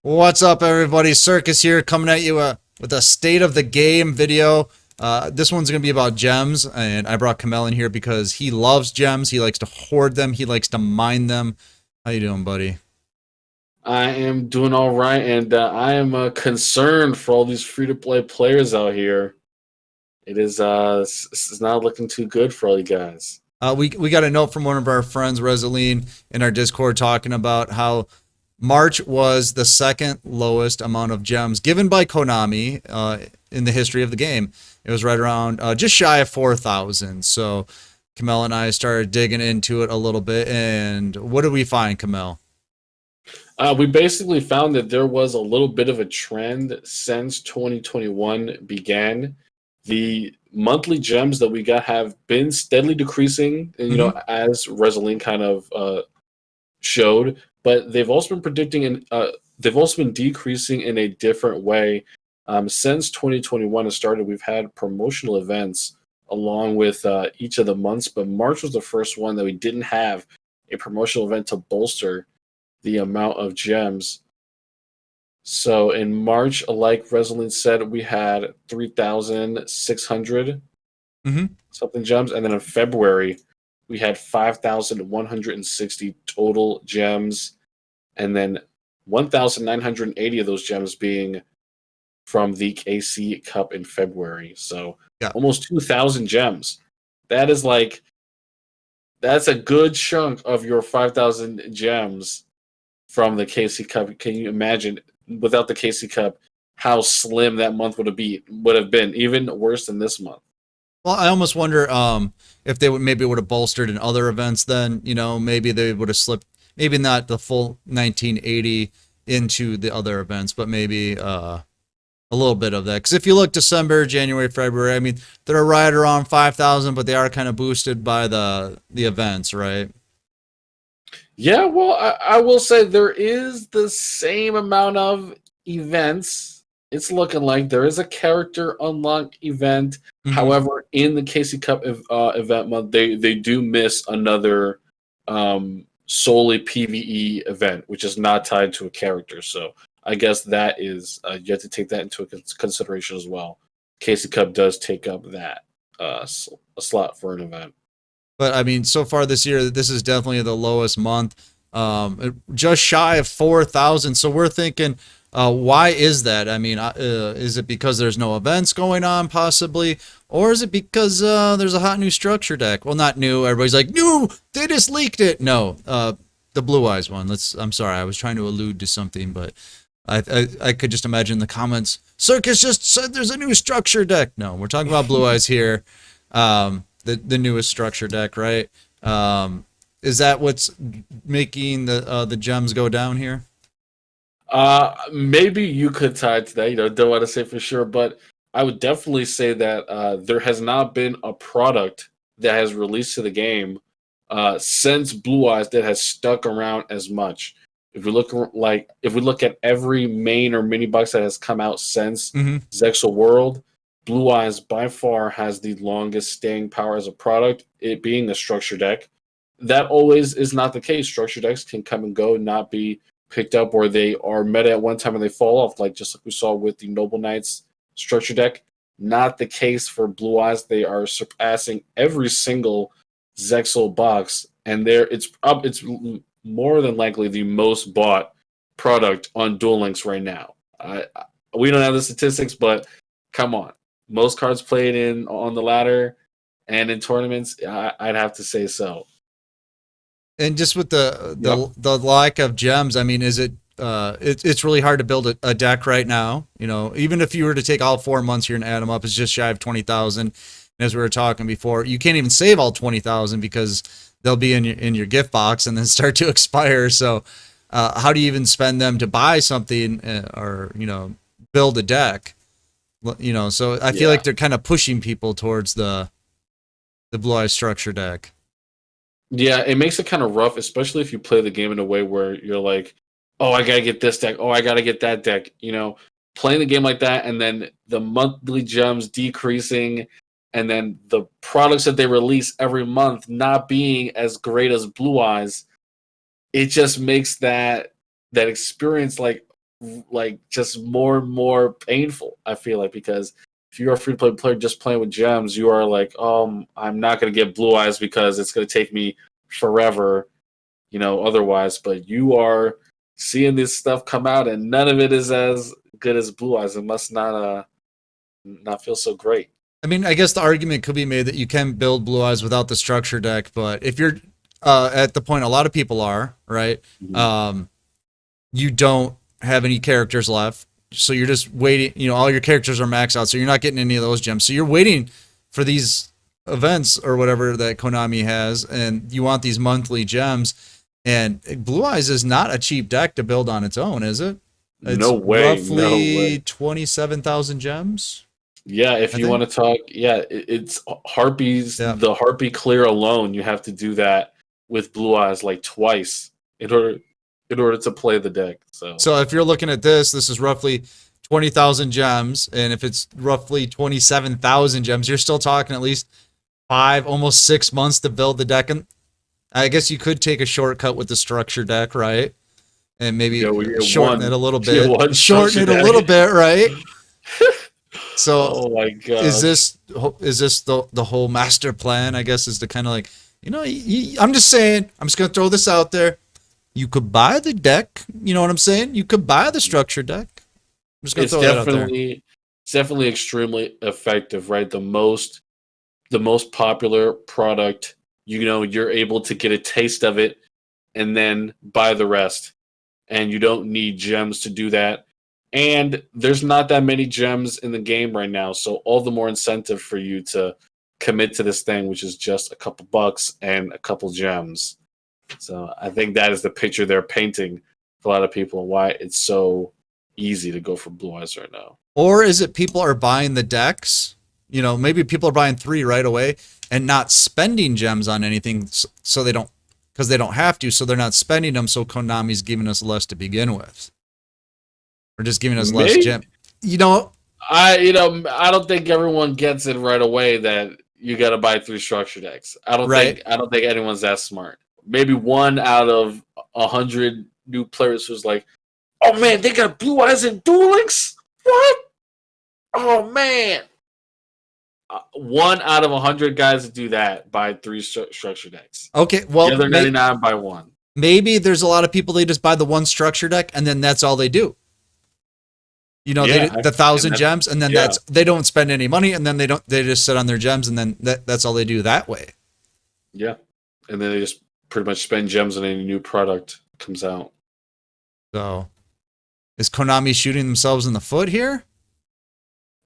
What's up, everybody? Circus here, coming at you with a state of the game video. This one's gonna be about gems, and I brought Kamel in here because he loves gems. He likes to hoard them. He likes to mine them. How you doing, buddy? I am doing all right, and I am concerned for all these free-to-play players out here. It's not looking too good for all you guys. We got a note from one of our friends, Resaline, in our Discord talking about how March was the second lowest amount of gems given by Konami in the history of the game. It was right around just shy of 4,000. So Kamel and I started digging into it a little bit, and what did we find, Kamel? We basically found that there was a little bit of a trend since 2021 began. The monthly gems that we got have been steadily decreasing, and, as Resaline kind of showed, but they've also been predicting and they've also been decreasing in a different way. Since 2021 has started, we've had promotional events along with each of the months, but March was the first one that we didn't have a promotional event to bolster the amount of gems. So in March, like Resaline said, we had 3,600 something gems, and then in February we had 5,160 total gems, and then 1,980 of those gems being from the KC Cup in February. So Yeah. almost 2,000 gems. That's a good chunk of your 5,000 gems from the KC Cup. Can you imagine, without the KC Cup, how slim that month would have been, even worse than this month? Well, I almost wonder if they would have bolstered in other events. Then maybe they would have slipped, maybe not the full 1980 into the other events, but maybe a little bit of that. Because if you look December, January, February, I mean, they're right around 5,000, but they are kind of boosted by the events, right? Yeah, well, I will say there is the same amount of events. It's looking like there is a character unlock event. However, in the KC Cup event month, they do miss another solely PvE event, which is not tied to a character. So I guess that is you have to take that into consideration as well. KC Cup does take up that a slot for an event. But I mean, so far this year, this is definitely the lowest month, just shy of 4,000. So we're thinking, why is that? I mean, is it because there's no events going on, possibly, or is it because there's a hot new structure deck? Well, not new. Everybody's like, new. They just leaked it. No, the Blue Eyes one. I'm sorry, I was trying to allude to something, but I could just imagine the comments. Circus just said there's a new structure deck. No, we're talking about Blue Eyes here. The newest structure deck, right? Is that what's making the gems go down here? Maybe you could tie it to that. Don't want to say for sure, but I would definitely say that there has not been a product that has released to the game since Blue Eyes that has stuck around as much. If we look at every main or mini box that has come out since Zexal World, Blue Eyes by far has the longest staying power as a product, it being a structure deck. That always is not the case. Structure decks can come and go, not be picked up, or they are meta at one time and they fall off, just like we saw with the Noble Knights structure deck. Not the case for Blue Eyes. They are surpassing every single Zexal box, and it's more than likely the most bought product on Duel Links right now. We don't have the statistics, but come on. Most cards played on the ladder and in tournaments, I'd have to say so. And just with the lack of gems, I mean, is it? It's really hard to build a deck right now. Even if you were to take all 4 months here and add them up, it's just shy of 20,000. As we were talking before, you can't even save all 20,000 because they'll be in your gift box and then start to expire. So, how do you even spend them to buy something or build a deck? So I feel like they're kind of pushing people towards the Blue Eye structure deck. Yeah, it makes it kind of rough, especially if you play the game in a way where you're like, oh, I gotta get this deck, oh, I gotta get that deck. Playing the game like that, and then the monthly gems decreasing, and then the products that they release every month not being as great as Blue Eyes, it just makes that experience like, like just more and more painful. I feel like because if you are a free to play player just playing with gems, you are like, I'm not gonna get blue eyes because it's gonna take me forever, otherwise. But you are seeing this stuff come out, and none of it is as good as blue eyes. It must not feel so great. I mean, I guess the argument could be made that you can build Blue Eyes without the structure deck, but if you're at the point a lot of people are, right? Mhm. You don't have any characters left. So you're just waiting, all your characters are maxed out, so you're not getting any of those gems. So you're waiting for these events or whatever that Konami has, and you want these monthly gems. And Blue Eyes is not a cheap deck to build on its own, is it? It's No way, no roughly way. 27,000 gems. Yeah, if I you think. want to talk, yeah, it's harpies. Yeah. The harpy clear alone, you have to do that with blue eyes like twice in order to play the deck. So So if you're looking at this is roughly 20,000 gems, and if it's roughly 27,000 gems, you're still talking at least 5, almost 6 months to build the deck. And I guess you could take a shortcut with the structure deck, right? And maybe we get shorten one, it a little we get bit. one Shorten structure it a little deck. bit, right? So Oh my is gosh. this the whole master plan? I guess is to kind of like, I'm just saying, I'm just gonna throw this out there. You could buy the deck. You know what I'm saying? You could buy the structure deck. I'm just gonna It's throw that out there. definitely extremely effective, right? The most popular product, you're able to get a taste of it and then buy the rest. And you don't need gems to do that. And there's not that many gems in the game right now, so all the more incentive for you to commit to this thing, which is just a couple bucks and a couple gems. So I think that is the picture they're painting for a lot of people and why it's so easy to go for blue eyes right now. Or is it people are buying the decks? Maybe people are buying 3 right away and not spending gems on anything, so they don't, because they don't have to, so they're not spending them. So Konami's giving us less to begin with, or just giving us less Maybe gem. You know, I don't think everyone gets it right away that you got to buy 3 structure decks. right? I don't think anyone's that smart. Maybe one out of 100 new players who's like, "Oh man, they got blue eyes and Duel Links? What? Oh man!" One out of 100 guys that do that buy 3 structure decks. Okay, The well, other 99 buy one. maybe there's a lot of people, they just buy the one structure deck and then that's all they do. Yeah, The thousand and gems, and then yeah, they don't spend any money, and then they just sit on their gems, and then that's all they do that way. yeah, and then they just pretty much spend gems on any new product comes out. So is Konami shooting themselves in the foot here?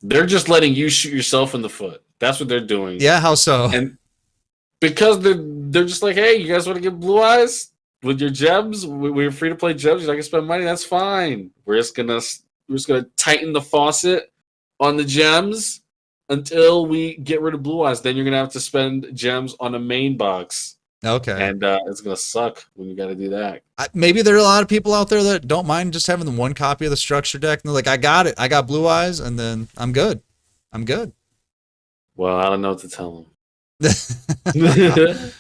They're just letting you shoot yourself in the foot. That's what they're doing. Yeah, how so? And because they're just like, hey, you guys want to get blue eyes with your gems? We're free to play gems. You're not gonna spend money. That's fine. We're just gonna tighten the faucet on the gems until we get rid of blue eyes. Then you're gonna have to spend gems on a main box, Okay. and it's gonna suck when you got to do that. Maybe there are a lot of people out there that don't mind just having the one copy of the structure deck, and they're like, I got it. I got blue eyes, and then I'm good. I'm good. Well, I don't know what to tell them.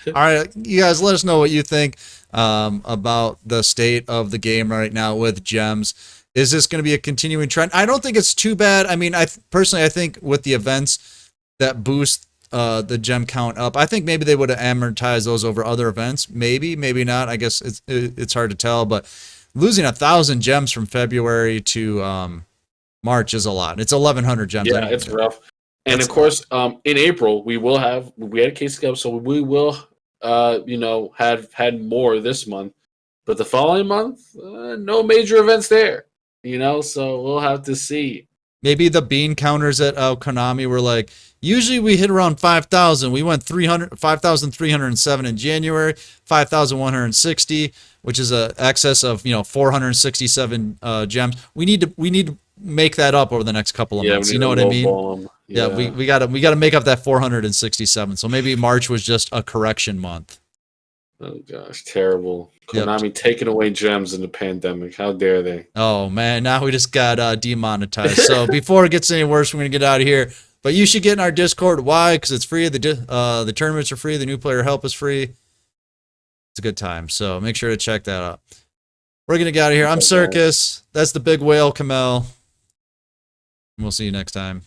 All right, you guys, let us know what you think about the state of the game right now with gems. Is this going to be a continuing trend? I don't think it's too bad. I mean, personally, I think with the events that boost the gem count up, I think maybe they would have amortized those over other events. Maybe, maybe not. I guess it's hard to tell. But losing 1,000 gems from February to March is a lot. It's 1,100 gems. Yeah, it's rough. And of course, in April we had a case cup, so we will have had more this month. But the following month, no major events there. So we'll have to see. Maybe the bean counters at Konami were like, usually we hit around 5,000. We went 5,307 in January, 5,160, which is a excess of 467 gems. We need to make that up over the next couple of months. You know what I mean? Yeah, we gotta make up that 467. So maybe March was just a correction month. Oh gosh, terrible. Yep. Konami taking away gems in the pandemic. How dare they? Oh man, now we just got demonetized. So before it gets any worse, we're gonna get out of here. But you should get in our Discord. Why? Because it's free. The tournaments are free. The new player help is free. It's a good time. So make sure to check that out. We're gonna get out of here. I'm Okay, guys. Circus. That's the big whale, Kamel. We'll see you next time.